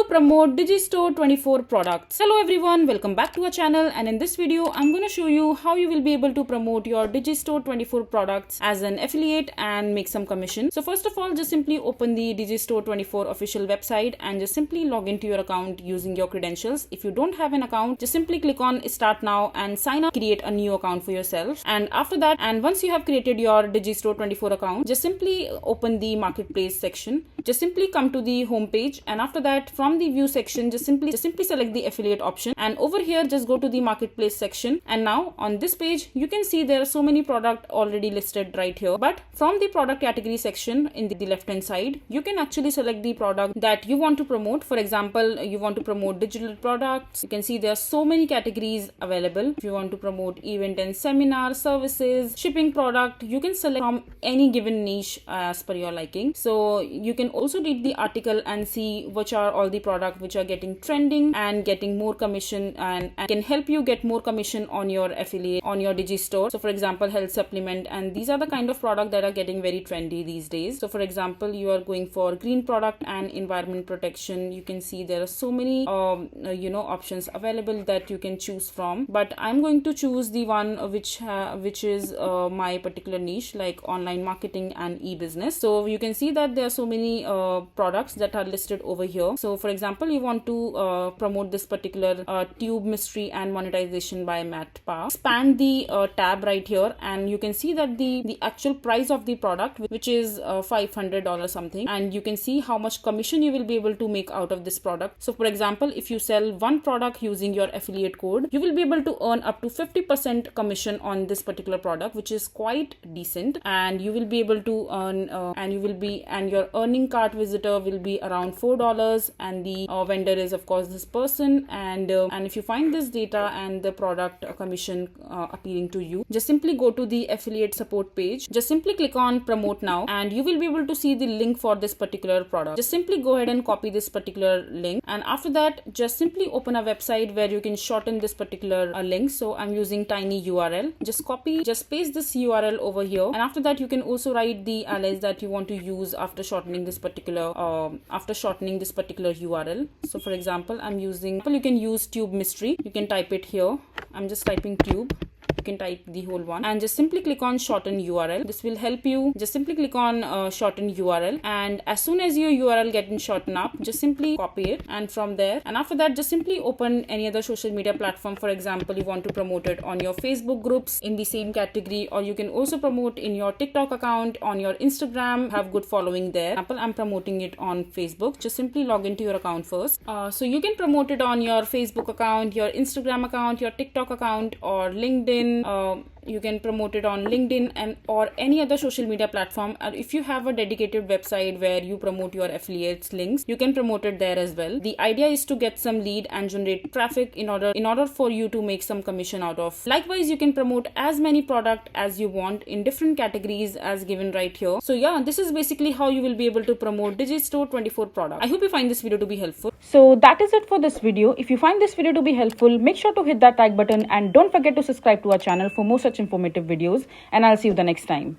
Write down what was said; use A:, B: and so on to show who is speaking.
A: promote digistore24 products. Hello everyone, welcome back to our channel, and in this video I'm going to show you how you will be able to promote your digistore24 products as an affiliate and make some commission. So first of all, just simply open the digistore24 official website and just simply log into your account using your credentials. If you don't have an account, just simply click on start now and sign up, create a new account for yourself. And after that, and once you have created your digistore24 account, just simply open the marketplace section. Just simply come to the home page, and after that, from the view section, just simply select the affiliate option, and over here just go to the marketplace section. And now on this page you can see there are so many products already listed right here, but from the product category section in the left hand side, you can actually select the product that you want to promote. For example, you want to promote digital products. You can see there are so many categories available. If you want to promote event and seminar services, shipping product, you can select from any given niche as per your liking. So you can also read the article and see which are all the products which are getting trending and getting more commission, and can help you get more commission on your affiliate, on your digistore. So for example, health supplement, and these are the kind of product that are getting very trendy these days. So for example, you are going for green product and environment protection. You can see there are so many options available that you can choose from, but I'm going to choose the one which is my particular niche, like online marketing and e-business. So you can see that there are so many products that are listed over here. So for example, you want to promote this particular tube mystery and monetization by Matt Pa. Expand the tab right here, and you can see that the actual price of the product, which is $500 something, and you can see how much commission you will be able to make out of this product. So for example, if you sell one product using your affiliate code, you will be able to earn up to 50% commission on this particular product, which is quite decent. And you will be able to earn and your earning cart visitor will be around $4, and the vendor is of course this person. And if you find this data and the product commission appealing to you, just simply go to the affiliate support page. Just simply click on promote now, and you will be able to see the link for this particular product. Just simply go ahead and copy this particular link, and after that just simply open a website where you can shorten this particular link. So I'm using tiny URL. Just paste this URL over here, and after that you can also write the alias that you want to use after shortening this particular URL. So for example, you can use tube mystery. You can type it here. I'm just typing tube. You can type the whole one and just simply click on shorten URL. This will help you. Just simply click on shorten URL, and as soon as your URL getting shortened up, just simply copy it, and from there, and after that just simply open any other social media platform. For example, you want to promote it on your Facebook groups in the same category, or you can also promote in your TikTok account, on your Instagram, have good following there. For example, I'm promoting it on Facebook. Just simply log into your account first. So you can promote it on your Facebook account, your Instagram account, your TikTok account, or LinkedIn. You can promote it on LinkedIn and or any other social media platform. If you have a dedicated website where you promote your affiliates links, you can promote it there as well. The idea is to get some lead and generate traffic in order for you to make some commission out of. Likewise, you can promote as many products as you want in different categories as given right here. So yeah, this is basically how you will be able to promote digistore24 products. I hope you find this video to be helpful. So that is it for this video. If you find this video to be helpful, make sure to hit that like button, and don't forget to subscribe to our channel for more such informative videos, and I'll see you the next time.